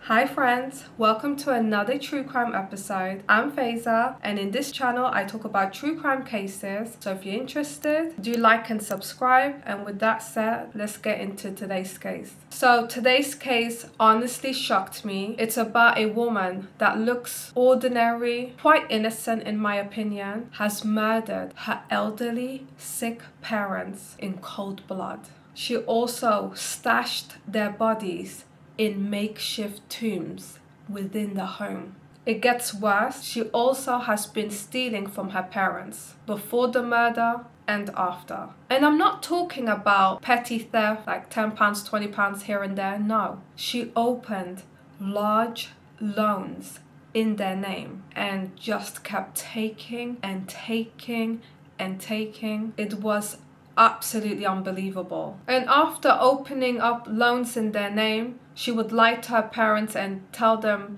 Hi friends, welcome to another true crime episode. I'm Faiza, and in this channel I talk about true crime cases. So if you're interested, do like and subscribe. And with that said, let's get into today's case. So today's case honestly shocked me. It's about a woman that looks ordinary, quite innocent in my opinion, has murdered her elderly, sick parents in cold blood. She also stashed their bodies in makeshift tombs within the home. It gets worse. She also has been stealing from her parents before the murder and after. And I'm not talking about petty theft like £10, £20 here and there. No. She opened large loans in their name and just kept taking and taking and taking. It was absolutely unbelievable. And after opening up loans in their name, she would lie to her parents and tell them,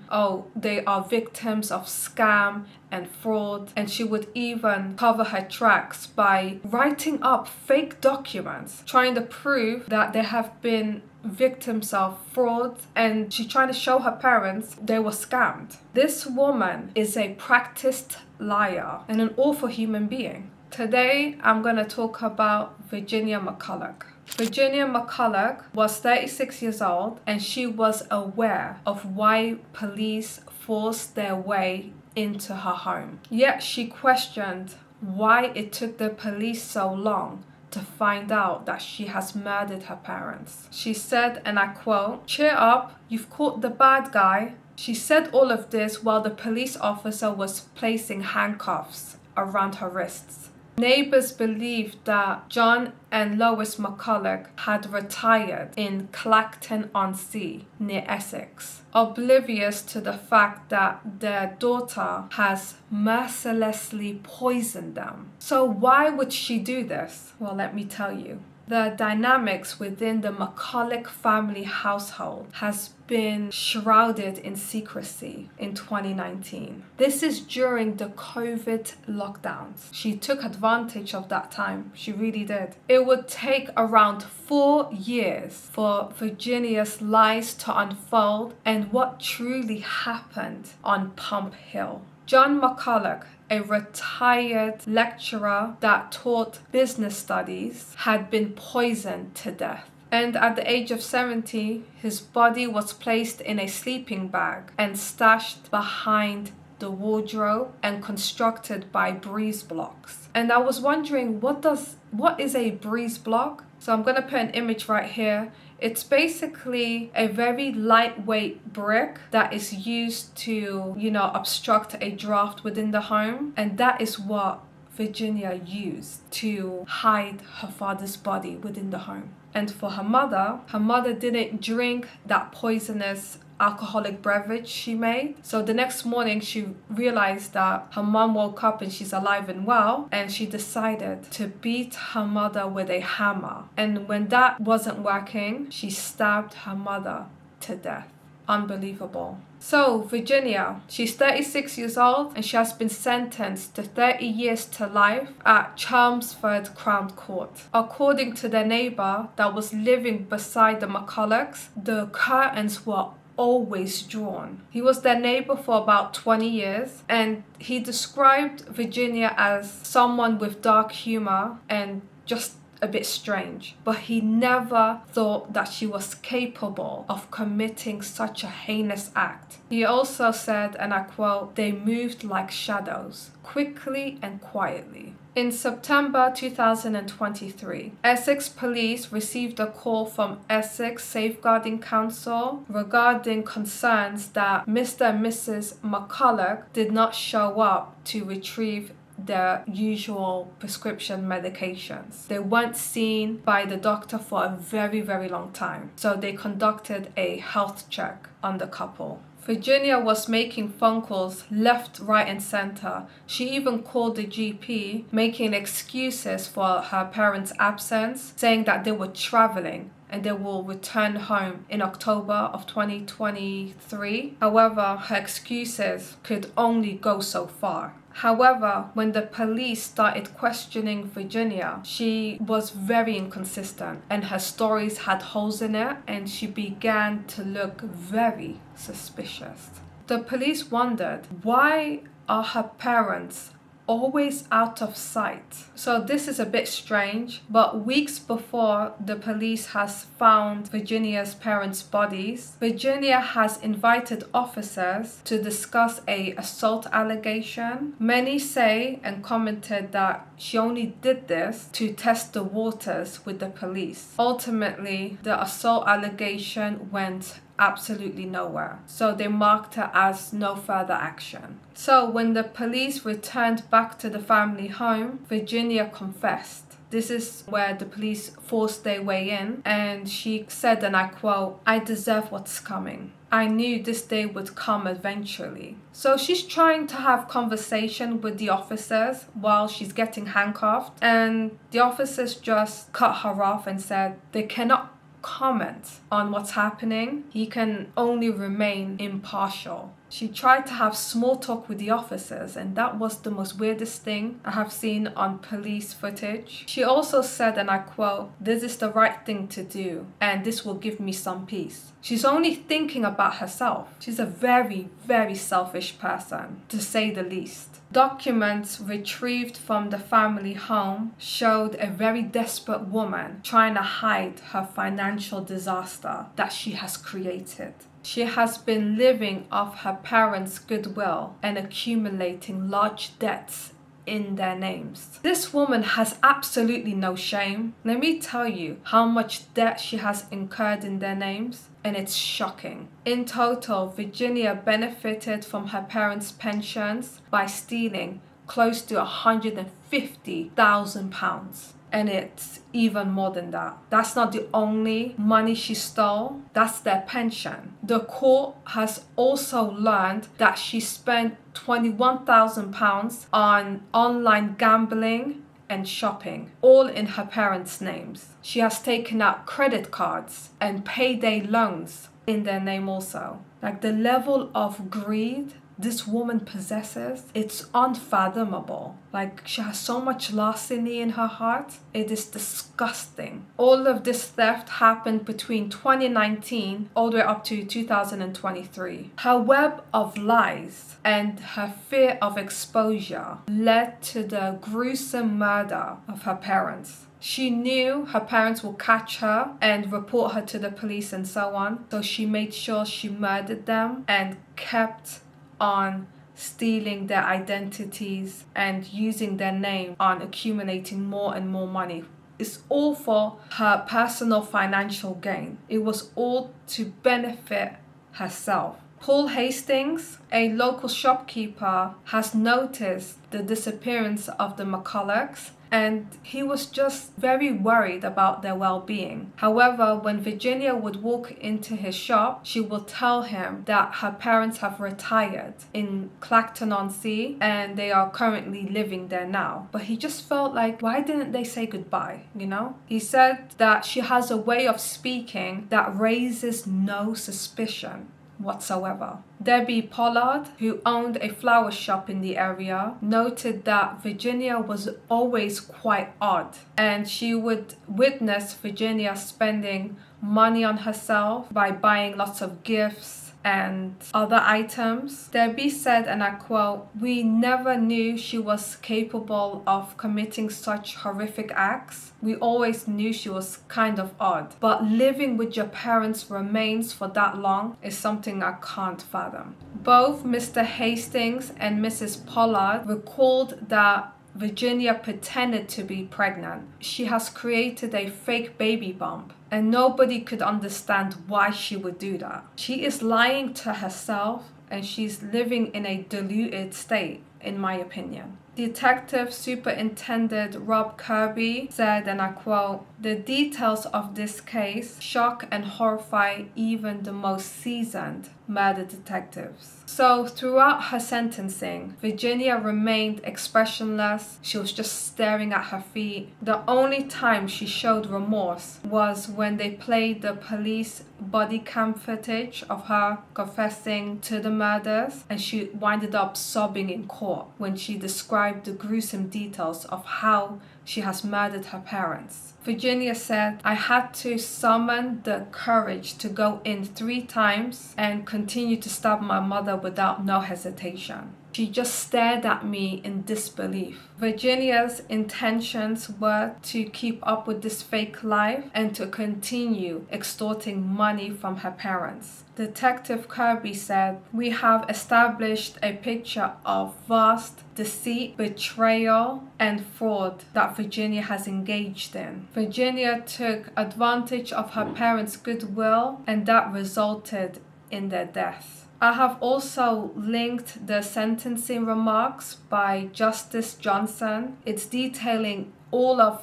they are victims of scam and fraud. And she would even cover her tracks by writing up fake documents, trying to prove that they have been victims of fraud, and she's trying to show her parents they were scammed. This woman is a practiced liar and an awful human being. Today, I'm going to talk about Virginia McCullough. Virginia McCullough was 36 years old, and she was aware of why police forced their way into her home. Yet she questioned why it took the police so long to find out that she has murdered her parents. She said, and I quote, "Cheer up, you've caught the bad guy." She said all of this while the police officer was placing handcuffs around her wrists. Neighbors believed that John and Lois McCullough had retired in Clacton-on-Sea near Essex, oblivious to the fact that their daughter has mercilessly poisoned them. So why would she do this? Well, let me tell you. The dynamics within the McCullough family household has been shrouded in secrecy in 2019. This is during the COVID lockdowns. She took advantage of that time. She really did. It would take around 4 years for Virginia's lies to unfold and what truly happened on Pump Hill. John McCullough, a retired lecturer that taught business studies, had been poisoned to death. And at the age of 70, his body was placed in a sleeping bag and stashed behind the wardrobe and constructed by breeze blocks. And I was wondering, what is a breeze block? So I'm going to put an image right here. It's basically a very lightweight brick that is used to, obstruct a draft within the home. And that is what Virginia used to hide her father's body within the home. And for her mother didn't drink that poisonous alcoholic beverage she made. So the next morning she realized that her mom woke up and she's alive and well, and she decided to beat her mother with a hammer. And when that wasn't working, she stabbed her mother to death. Unbelievable. So Virginia, she's 36 years old and she has been sentenced to 30 years to life at Chelmsford Crown Court. According to their neighbor that was living beside the McCulloughs, the curtains were always drawn. He was their neighbor for about 20 years, and he described Virginia as someone with dark humor and just a bit strange, but he never thought that she was capable of committing such a heinous act. He also said, and I quote, "They moved like shadows, quickly and quietly." In September 2023, Essex police received a call from Essex Safeguarding Council regarding concerns that Mr. and Mrs. McCullough did not show up to retrieve their usual prescription medications. They weren't seen by the doctor for a very, very long time. So they conducted a health check on the couple. Virginia was making phone calls left, right, and center. She even called the GP, making excuses for her parents' absence, saying that they were traveling and they will return home in October of 2023. However, her excuses could only go so far. However, when the police started questioning Virginia, she was very inconsistent and her stories had holes in it, and she began to look very suspicious. The police wondered, why are her parents always out of sight? So this is a bit strange, but weeks before the police has found Virginia's parents' bodies, Virginia has invited officers to discuss a assault allegation. Many say and commented that she only did this to test the waters with the police. Ultimately, the assault allegation went absolutely nowhere, so they marked her as no further action. So when the police returned back to the family home, Virginia confessed. This is where the police forced their way in, and she said, and I quote, "I deserve what's coming. I knew this day would come eventually." So she's trying to have conversation with the officers while she's getting handcuffed, and the officers just cut her off and said they cannot comment on what's happening. He can only remain impartial. She tried to have small talk with the officers, and that was the most weirdest thing I have seen on police footage. She also said, and I quote, "This is the right thing to do, and this will give me some peace." She's only thinking about herself. She's a very, very selfish person, to say the least. Documents retrieved from the family home showed a very desperate woman trying to hide her financial disaster that she has created. She has been living off her parents' goodwill and accumulating large debts in their names. This woman has absolutely no shame. Let me tell you how much debt she has incurred in their names, and it's shocking. In total, Virginia benefited from her parents' pensions by stealing close to £150,000. And it's even more than that. That's not the only money she stole, that's their pension. The court has also learned that she spent £21,000 on online gambling and shopping, all in her parents' names. She has taken out credit cards and payday loans in their name also. Like, the level of greed this woman possesses, it's unfathomable. Like, she has so much larceny in her heart. It is disgusting. All of this theft happened between 2019 all the way up to 2023. Her web of lies and her fear of exposure led to the gruesome murder of her parents. She knew her parents would catch her and report her to the police and so on, so she made sure she murdered them and kept on stealing their identities and using their name on accumulating more and more money. It's all for her personal financial gain. It was all to benefit herself. Paul Hastings, a local shopkeeper, has noticed the disappearance of the McCulloughs, and he was just very worried about their well-being. However, when Virginia would walk into his shop, she will tell him that her parents have retired in Clacton-on-Sea and they are currently living there now. But he just felt like, why didn't they say goodbye, you know? He said that she has a way of speaking that raises no suspicion whatsoever. Debbie Pollard, who owned a flower shop in the area, noted that Virginia was always quite odd, and she would witness Virginia spending money on herself by buying lots of gifts and other items. Debbie said, and I quote, "We never knew she was capable of committing such horrific acts. We always knew she was kind of odd. But living with your parents' remains for that long is something I can't fathom." Both Mr. Hastings and Mrs. Pollard recalled that Virginia pretended to be pregnant. She has created a fake baby bump, and nobody could understand why she would do that. She is lying to herself, and she's living in a deluded state, in my opinion. Detective Superintendent Rob Kirby said, and I quote, "The details of this case shock and horrify even the most seasoned murder detectives." So throughout her sentencing, Virginia remained expressionless. She was just staring at her feet. The only time she showed remorse was when they played the police body cam footage of her confessing to the murders, and she winded up sobbing in court when she described the gruesome details of how she has murdered her parents. Virginia said, "I had to summon the courage to go in 3 times and continue to stab my mother without no hesitation. She just stared at me in disbelief." Virginia's intentions were to keep up with this fake life and to continue extorting money from her parents. Detective Kirby said, "We have established a picture of vast deceit, betrayal, and fraud that Virginia has engaged in. Virginia took advantage of her parents' goodwill, and that resulted in their death." I have also linked the sentencing remarks by Justice Johnson. It's detailing all of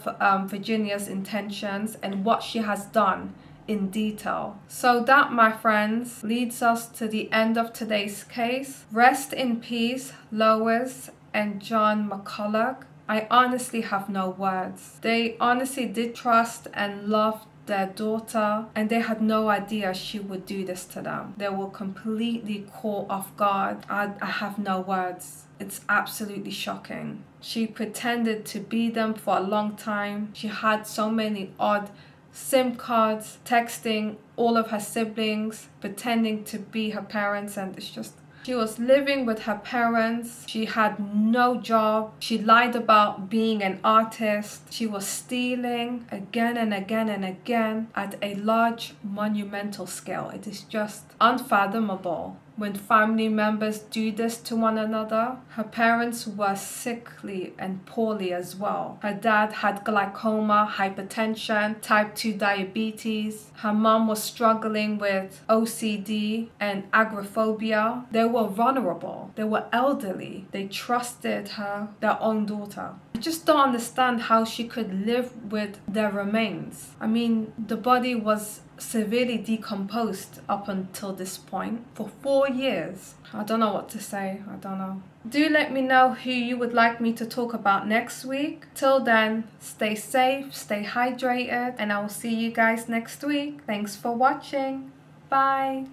Virginia's intentions and what she has done in detail. So that, my friends, leads us to the end of today's case. Rest in peace, Lois and John McCullough. I honestly have no words. They honestly did trust and love their daughter, and they had no idea she would do this to them. They were completely caught off guard. I have no words. It's absolutely shocking. She pretended to be them for a long time. She had so many odd SIM cards, texting all of her siblings, pretending to be her parents, and it's just, she was living with her parents. She had no job. She lied about being an artist. She was stealing again and again and again at a large, monumental scale. It is just unfathomable when family members do this to one another. Her parents were sickly and poorly as well. Her dad had glaucoma, hypertension, type 2 diabetes. Her mom was struggling with OCD and agoraphobia. They were vulnerable. They were elderly. They trusted her, their own daughter. I just don't understand how she could live with their remains. I mean, the body was severely decomposed up until this point for 4 years. I don't know what to say. I don't know. Do let me know who you would like me to talk about next week. Till then, stay safe, stay hydrated, and I will see you guys next week. Thanks for watching. Bye.